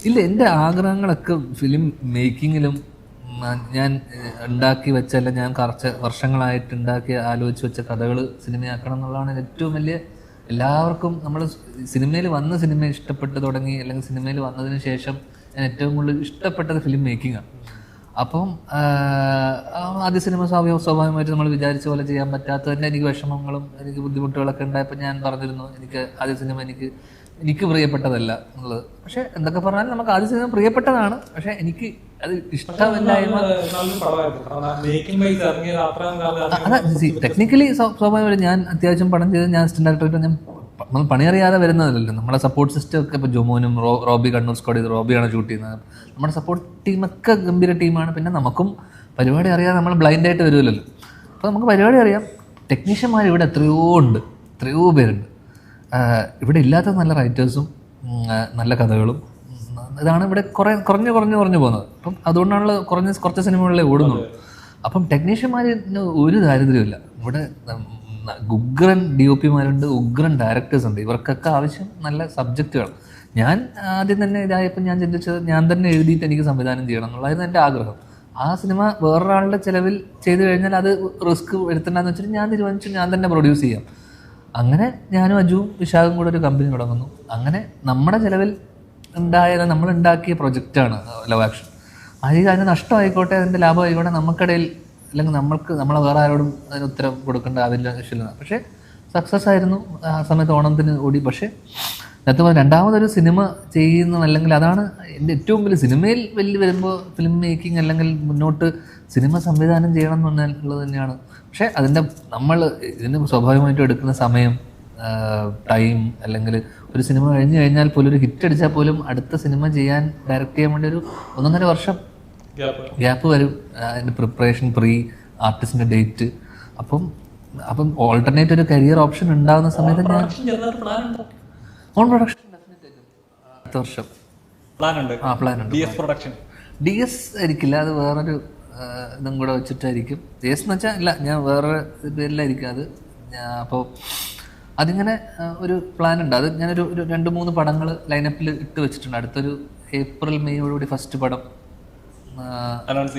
ഇല്ല, എൻ്റെ ആഗ്രഹങ്ങളൊക്കെ ഫിലിം മേക്കിങ്ങിലും ഞാൻ ഉണ്ടാക്കി വെച്ചല്ല, ഞാൻ കുറച്ച് വർഷങ്ങളായിട്ട് ഉണ്ടാക്കി ആലോചിച്ച് വെച്ച കഥകൾ സിനിമയാക്കണം എന്നുള്ളതാണ് ഏറ്റവും വലിയ. എല്ലാവർക്കും നമ്മൾ സിനിമയിൽ വന്ന് സിനിമ ഇഷ്ടപ്പെട്ട് തുടങ്ങി, അല്ലെങ്കിൽ സിനിമയിൽ വന്നതിന് ശേഷം ഞാൻ ഏറ്റവും കൂടുതൽ ഇഷ്ടപ്പെട്ടത് ഫിലിം മേക്കിങ്ങാണ്. അപ്പം ആദ്യ സിനിമ സ്വാഭാവികമായിട്ട് നമ്മൾ വിചാരിച്ച പോലെ ചെയ്യാൻ പറ്റാത്തതിൻ്റെ എനിക്ക് വിഷമങ്ങളും എനിക്ക് ബുദ്ധിമുട്ടുകളൊക്കെ ഉണ്ടായപ്പോൾ ഞാൻ പറഞ്ഞിരുന്നു എനിക്ക് ആദ്യ സിനിമ എനിക്ക് പ്രിയപ്പെട്ടതല്ല എന്നുള്ളത്. പക്ഷെ എന്തൊക്കെ പറഞ്ഞാലും നമുക്ക് ആദ്യ സിനിമ പ്രിയപ്പെട്ടതാണ്, പക്ഷെ എനിക്ക് അത് ഇഷ്ടമില്ലായ്മ. അതാ ടെക്നിക്കലി സ്വാഭാവികമായിട്ട് ഞാൻ അത്യാവശ്യം പടം ചെയ്ത് ഞാൻ അസിസ്റ്റന്റ് ഡയറക്ടറായിട്ട് ഞാൻ നമ്മൾ പണിയറിയാതെ വരുന്നതല്ലോ. നമ്മുടെ സപ്പോർട്ട് സിസ്റ്റം ഒക്കെ ഇപ്പോൾ ജോമോനും റോബി കണ്ണൂർ സ്ക്വാഡ് ചെയ്ത് റോബിയാണ് ഷൂട്ട് ചെയ്യുന്നത്. നമ്മുടെ സപ്പോർട്ട് ടീമൊക്കെ ഗംഭീര ടീമാണ്. പിന്നെ നമുക്കും പരിപാടി അറിയാതെ നമ്മൾ ബ്ലൈൻഡായിട്ട് വരുമല്ലോ. അപ്പോൾ നമുക്ക് പരിപാടി അറിയാം. ടെക്നീഷ്യന്മാർ ഇവിടെ എത്രയോ പേരുണ്ട്. ഇവിടെ ഇല്ലാത്ത നല്ല റൈറ്റേഴ്സും നല്ല കഥകളും ഇതാണ് ഇവിടെ കുറഞ്ഞു പോകുന്നത്. അപ്പം അതുകൊണ്ടാണല്ലോ കുറച്ച് സിനിമകളിലേ ഓടുന്നുള്ളൂ. അപ്പം ടെക്നീഷ്യന്മാരിന് ഒരു ദാരിദ്ര്യമില്ല ഇവിടെ. ഉഗ്രൻ DOPമാരുണ്ട്, ഉഗ്രൻ ഡയറക്ടേഴ്സ് ഉണ്ട്. ഇവർക്കൊക്കെ ആവശ്യം നല്ല സബ്ജക്റ്റുകൾ. ഞാൻ ആദ്യം തന്നെ ഇതായപ്പോൾ ഞാൻ ചിന്തിച്ചത് ഞാൻ തന്നെ എഴുതിയിട്ട് എനിക്ക് സംവിധാനം ചെയ്യണം എന്നുള്ളതായിരുന്നു എൻ്റെ ആഗ്രഹം. ആ സിനിമ വേറൊരാളുടെ ചിലവിൽ ചെയ്തു കഴിഞ്ഞാൽ അത് റിസ്ക് വരുത്തണ്ടെന്ന് വെച്ചിട്ട് ഞാൻ തീരുമാനിച്ചു ഞാൻ തന്നെ പ്രൊഡ്യൂസ് ചെയ്യാം. അങ്ങനെ ഞാനും അജുവും വിശാഖും കൂടെ ഒരു കമ്പനി തുടങ്ങുന്നു. അങ്ങനെ നമ്മുടെ ചിലവിൽ നമ്മൾ ഉണ്ടാക്കിയ പ്രൊജക്റ്റാണ് ലവ് ആക്ഷൻ. അതിന് നഷ്ടമായിക്കോട്ടെ അതിൻ്റെ ലാഭമായിക്കോട്ടെ നമുക്കിടയിൽ, അല്ലെങ്കിൽ നമ്മളെ വേറെ ആരോടും അതിന് ഉത്തരം കൊടുക്കേണ്ട അതില്ല ആവശ്യമില്ല. പക്ഷേ സക്സസ് ആയിരുന്നു. ആ സമയത്ത് ഓണത്തിന് ഓടി. പക്ഷേ നേരത്തെ രണ്ടാമതൊരു സിനിമ ചെയ്യുന്ന, അല്ലെങ്കിൽ അതാണ് എൻ്റെ ഏറ്റവും വലിയ സിനിമയിൽ വരുമ്പോൾ ഫിലിം മേക്കിംഗ് അല്ലെങ്കിൽ മുന്നോട്ട് സിനിമ സംവിധാനം ചെയ്യണം എന്നുള്ളത് തന്നെയാണ്. പക്ഷേ നമ്മൾ ഇതിന് സ്വാഭാവികമായിട്ടും എടുക്കുന്ന സമയം, ടൈം, അല്ലെങ്കിൽ ഒരു സിനിമ കഴിഞ്ഞ് കഴിഞ്ഞാൽ പോലും ഒരു ഹിറ്റ് അടിച്ചാൽ പോലും അടുത്ത സിനിമ ഡയറക്റ്റ് ചെയ്യാൻ വേണ്ടി ഒരു 1.5 വർഷം ഗ്യാപ്പ് വരും. അതിൻ്റെ പ്രിപ്പറേഷൻ, ആർട്ടിസ്റ്റിൻ്റെ ഡേറ്റ്. അപ്പം ഓൾട്ടർനേറ്റ് ഒരു കരിയർ ഓപ്ഷൻ ഉണ്ടാകുന്ന സമയത്ത് ഞാൻ ഓൺ പ്രൊഡക്ഷൻ അടുത്ത വർഷം പ്ലാൻ ഉണ്ട്. DS ആയിരിക്കില്ല, അത് വേറൊരു ഇതും കൂടെ വെച്ചിട്ടായിരിക്കും. DS എന്ന് വെച്ചാൽ ഇല്ല, ഞാൻ വേറെ പേരിലായിരിക്കും അത്. അപ്പോൾ അതിങ്ങനെ ഒരു പ്ലാൻ ഉണ്ട്. അത് ഞാനൊരു 2-3 പടങ്ങൾ ലൈനപ്പിൽ ഇട്ട് വെച്ചിട്ടുണ്ട്. അടുത്തൊരു April May ഫസ്റ്റ് പടം അനൗൺസ്